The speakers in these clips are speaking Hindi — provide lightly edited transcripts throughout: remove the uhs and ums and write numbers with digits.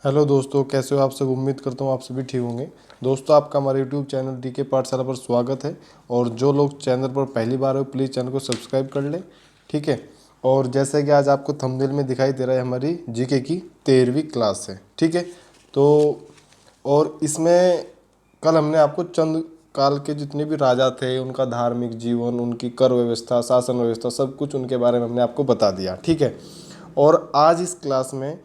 हेलो दोस्तों, कैसे हो आप सब। उम्मीद करता हूँ आप सभी ठीक होंगे। दोस्तों, आपका हमारे यूट्यूब चैनल डीके पाठशाला पर स्वागत है। और जो लोग चैनल पर पहली बार हो प्लीज़ चैनल को सब्सक्राइब कर लें, ठीक है। और जैसे कि आज आपको थंबनेल में दिखाई दे रहा है, हमारी जीके की 13वीं क्लास है, ठीक है। तो और इसमें कल हमने आपको चंद काल के जितने भी राजा थे, उनका धार्मिक जीवन, उनकी कर व्यवस्था, शासन व्यवस्था, सब कुछ उनके बारे में हमने आपको बता दिया, ठीक है। और आज इस क्लास में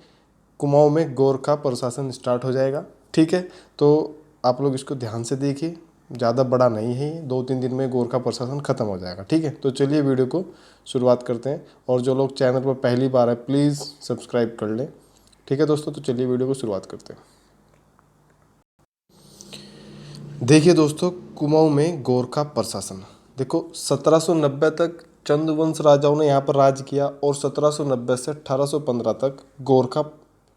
कुमाऊं में गोरखा प्रशासन स्टार्ट हो जाएगा, ठीक है। तो आप लोग इसको ध्यान से देखिए, ज़्यादा बड़ा नहीं है ये, 2-3 दिन में गोरखा प्रशासन ख़त्म हो जाएगा, ठीक है। तो चलिए वीडियो को शुरुआत करते हैं। और जो लोग चैनल पर पहली बार है प्लीज़ सब्सक्राइब कर लें, ठीक है दोस्तों। तो चलिए वीडियो को शुरुआत करते हैं। देखिए दोस्तों, कुमाऊं में गोरखा प्रशासन, देखो 1790 तक चंद्रवंश राजाओं ने यहाँ पर राज किया और 1790 से 1815 तक गोरखा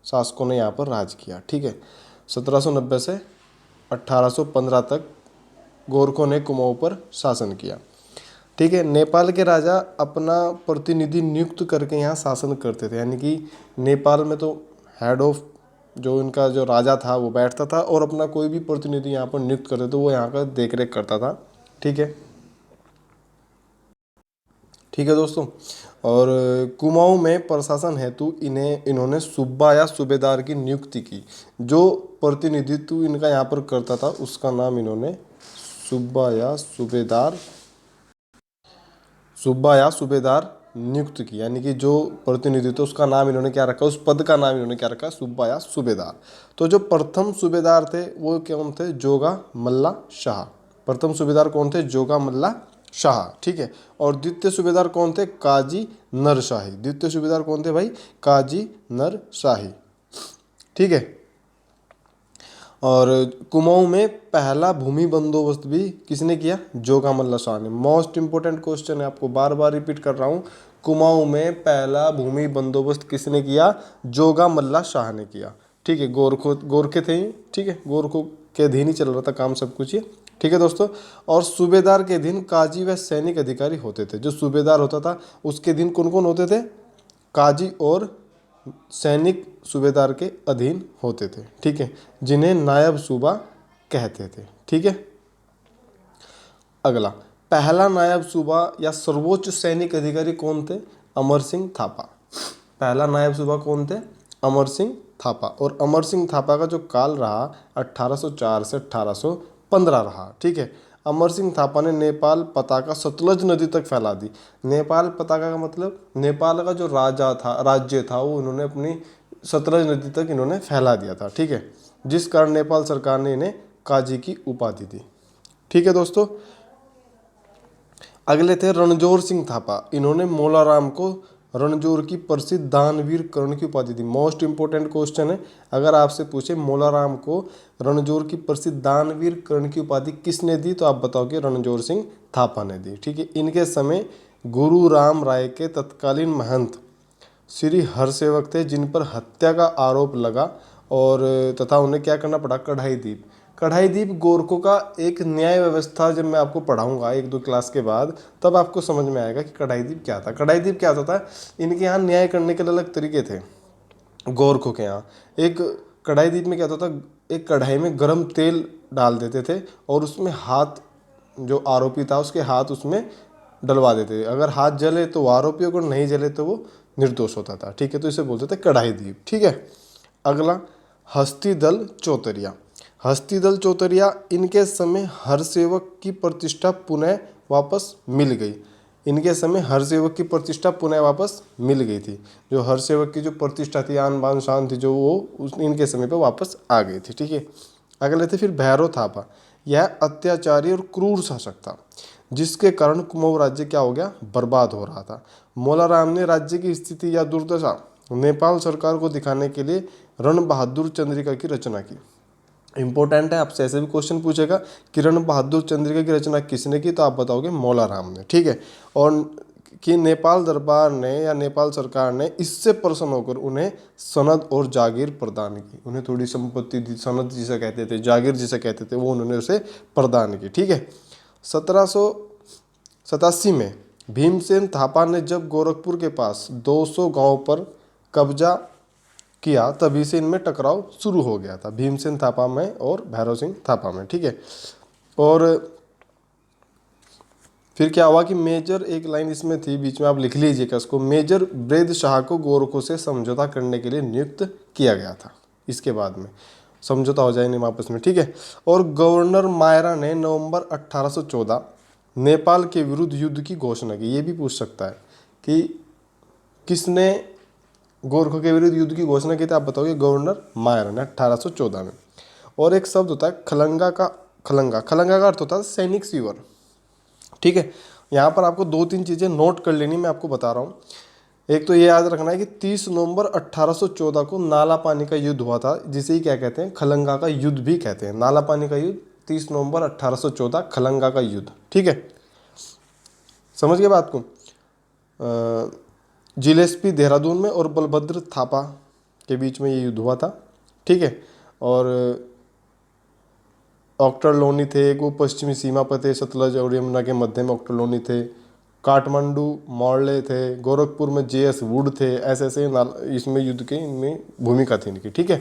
शासकों ने यहाँ पर राज किया, ठीक है। 1790 से 1815 तक गोरखों ने कुमाऊं पर शासन किया, ठीक है। नेपाल के राजा अपना प्रतिनिधि नियुक्त करके यहाँ शासन करते थे, यानी कि नेपाल में तो हेड ऑफ जो इनका जो राजा था वो बैठता था और अपना कोई भी प्रतिनिधि यहाँ पर नियुक्त करते थे, वो यहाँ का देख रेख करता था, ठीक है। ठीक है दोस्तों। और कुमाऊं में प्रशासन हेतु इन्होंने सूबा या सूबेदार की नियुक्ति की। जो प्रतिनिधित्व इनका यहाँ पर करता था उसका नाम इन्होंने सूबा या सूबेदार नियुक्त की, यानी कि जो प्रतिनिधित्व उसका नाम इन्होंने क्या रखा, उस पद का नाम इन्होंने क्या रखा, सूबा या सूबेदार। तो जो प्रथम सूबेदार थे वो कौन थे, जोगा मल्ला शाह। प्रथम सूबेदार कौन थे, जोगा मल्ला शाह, ठीक है। और द्वितीय सूबेदार कौन थे, काजी नरशाही। द्वितीय सूबेदार कौन थे भाई, काजी नरशाही, ठीक है। और कुमाऊं में पहला भूमि बंदोबस्त भी किसने किया, जोगा मल्ला शाह ने। मोस्ट इंपोर्टेंट क्वेश्चन है, आपको बार बार रिपीट कर रहा हूँ। कुमाऊं में पहला भूमि बंदोबस्त किसने किया, जोगा मल्ला शाह ने किया, ठीक है। गोरखे थे ये, ठीक है। गोरखों के अधीन ही चल रहा था काम सब कुछ ये, ठीक है दोस्तों। और सूबेदार के अधीन काजी व सैनिक अधिकारी होते थे। जो सूबेदार होता था उसके अधीन कौन कौन होते थे, काजी और सैनिक सूबेदार के अधीन होते थे, ठीक है, जिन्हें नायब सूबा कहते थे, ठीक है। अगला, पहला नायब सूबा या सर्वोच्च सैनिक अधिकारी कौन थे, अमर सिंह थापा। पहला नायब सूबा कौन थे, अमर सिंह थापा। और अमर सिंह थापा का जो काल रहा 1804 से 1815 रहा, ठीक है। अमर सिंह थापा ने नेपाल पताका सतलज नदी तक फैला दी। नेपाल पताका का मतलब नेपाल का जो राज्य था वो इन्होंने अपनी सतलज नदी तक इन्होंने फैला दिया था, ठीक है। जिस कारण नेपाल सरकार ने इन्हें काजी की उपाधि दी, ठीक है दोस्तों। अगले थे रणजोर सिंह थापा। इन्होंने मोलाराम को रणजोर की प्रसिद्ध दानवीर कर्ण की उपाधि दी। मोस्ट इंपोर्टेंट क्वेश्चन है, अगर आपसे पूछे मोलाराम को रणजोर की प्रसिद्ध दानवीर कर्ण की उपाधि किसने दी, तो आप बताओगे रणजोर सिंह थापा ने दी, ठीक है। इनके समय गुरु राम राय के तत्कालीन महंत श्री हरसेवक थे, जिन पर हत्या का आरोप लगा और तथा उन्हें क्या करना पड़ा, कढ़ाई दीप। कढ़ाई दीप गोरखों का एक न्याय व्यवस्था, जब मैं आपको पढ़ाऊंगा 1-2 क्लास के बाद तब आपको समझ में आएगा कि कढ़ाई दीप क्या था। कढ़ाई दीप क्या होता था, इनके यहाँ न्याय करने के अलग तरीके थे गोरखों के यहाँ। एक कढ़ाई दीप में क्या होता था, एक कढ़ाई में गर्म तेल डाल देते थे और उसमें हाथ, जो आरोपी था उसके हाथ उसमें डलवा देते थे। अगर हाथ जले तो वो आरोपी, अगर नहीं जले तो वो निर्दोष होता था, ठीक है। तो इसे बोलते थे कढ़ाई दीप, ठीक है। अगला, हस्ती दल चौतरिया। हस्ती दल चौतरिया, इनके समय हरसेवक की प्रतिष्ठा पुनः वापस मिल गई। इनके समय हरसेवक की प्रतिष्ठा पुनः वापस मिल गई थी। जो हरसेवक की जो प्रतिष्ठा थी, आन बान शान थी, जो वो इनके समय पर वापस आ गई थी, ठीक है। अगले थे फिर भैरव थापा। यह अत्याचारी और क्रूर शासक था, जिसके कारण कुमाऊं राज्य क्या हो गया, बर्बाद हो रहा था। मोलाराम ने राज्य की स्थिति या दुर्दशा नेपाल सरकार को दिखाने के लिए रण बहादुर चंद्रिका की रचना की। इंपॉर्टेंट है, आपसे ऐसे भी क्वेश्चन पूछेगा कि रण बहादुर चंद्रिका की रचना किसने की, तो आप बताओगे मोलाराम ने, ठीक है। और कि नेपाल दरबार ने या नेपाल सरकार ने इससे प्रसन्न होकर उन्हें सनद और जागीर प्रदान की। उन्हें थोड़ी संपत्ति दी, सनद जिसे कहते थे, जागीर जिसे कहते थे, वो उन्होंने उसे प्रदान की, ठीक है। 1787 में भीमसेन थापा ने जब गोरखपुर के पास 200 गांव पर कब्जा किया तभी से इनमें टकराव शुरू हो गया था, भीमसेन थापा में और भैरव सिंह थापा में। ठीक है, और फिर क्या हुआ कि मेजर, एक लाइन इसमें थी बीच में, आप लिख लीजिएगा इसको, मेजर ब्रेद शाह को गोरखों से समझौता करने के लिए नियुक्त किया गया था। इसके बाद में समझौता हो जाए नहीं आपस में। ठीक है, और गवर्नर मायरा ने नवंबर 1814 नेपाल के विरुद्ध युद्ध की घोषणा की। ये भी पूछ सकता है कि किसने गोरखों के विरुद्ध युद्ध की घोषणा की थी, आप बताओगे। गवर्नर मायरा ने 1814 में। और एक शब्द होता है खलंगा का, खलंगा, खलंगा का अर्थ होता है सैनिक शिविर। ठीक है, यहाँ पर आपको 2-3 चीज़ें नोट कर लेनी, मैं आपको बता रहा हूँ। एक तो ये याद रखना है कि 30 नवंबर 1814 को नाला पानी का युद्ध हुआ था, जिसे ही क्या कहते हैं, खलंगा का युद्ध भी कहते हैं। नाला पानी का युद्ध 30 नवंबर 1814, खलंगा का युद्ध। ठीक है, समझ गए बात को। जिलेस्पी देहरादून में और बलभद्र थापा के बीच में ये युद्ध हुआ था। ठीक है, और ऑक्टरलोनी थे, एक वो पश्चिमी सीमा पर थे, सतलज और यमुना के मध्य में ऑक्टरलोनी थे। काठमांडू मॉर्ले थे, गोरखपुर में जेएस वुड थे। ऐसे ऐसे इसमें युद्ध के इनमें भूमिका थी इनकी। ठीक है,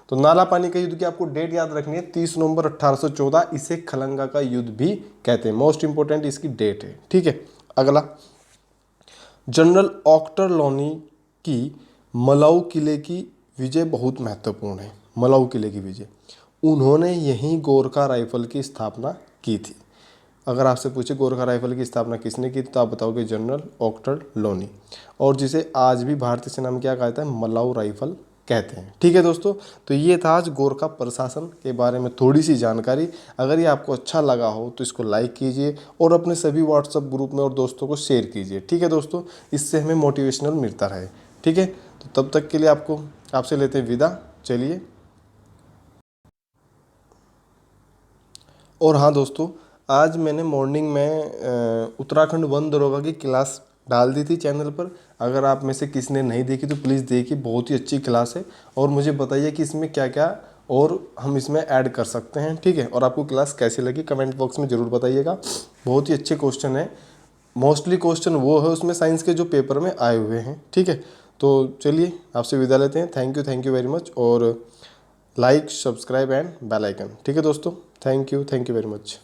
तो नाला पानी का युद्ध की आपको डेट याद रखनी है, 30 नवंबर 1814। इसे खलंगा का युद्ध भी कहते हैं, मोस्ट इंपोर्टेंट इसकी डेट है। ठीक है, अगला, जनरल ऑक्टरलोनी की मलाऊ किले की विजय बहुत महत्वपूर्ण है। मलाऊ किले की विजय, उन्होंने यहीं गोरखा राइफल की स्थापना की थी। अगर आपसे पूछे गोरखा राइफल की स्थापना किसने की तो आप बताओगे जनरल ऑक्टरलोनी, और जिसे आज भी भारतीय सेना में क्या कहता है, मलाऊ राइफल कहते हैं। ठीक है दोस्तों, तो ये था आज गोरखा प्रशासन के बारे में थोड़ी सी जानकारी। अगर ये आपको अच्छा लगा हो तो इसको लाइक कीजिए और अपने सभी व्हाट्सएप ग्रुप में और दोस्तों को शेयर कीजिए। ठीक है दोस्तों, इससे हमें मोटिवेशनल मिलता रहे। ठीक है, तो तब तक के लिए आपसे लेते हैं विदा। चलिए, और हाँ दोस्तों, आज मैंने मॉर्निंग में उत्तराखंड वन दरोगा की क्लास डाल दी थी चैनल पर। अगर आप में से किसी ने नहीं देखी तो प्लीज़ देखिए, बहुत ही अच्छी क्लास है। और मुझे बताइए कि इसमें क्या क्या और हम इसमें ऐड कर सकते हैं। ठीक है, और आपको क्लास कैसी लगी कमेंट बॉक्स में ज़रूर बताइएगा। बहुत ही अच्छे क्वेश्चन है, मोस्टली क्वेश्चन वो है उसमें साइंस के जो पेपर में आए हुए हैं। ठीक है, तो चलिए आपसे विदा लेते हैं। थैंक यू वेरी मच, और like, subscribe and bell icon. ठीक है दोस्तों, थैंक यू वेरी मच।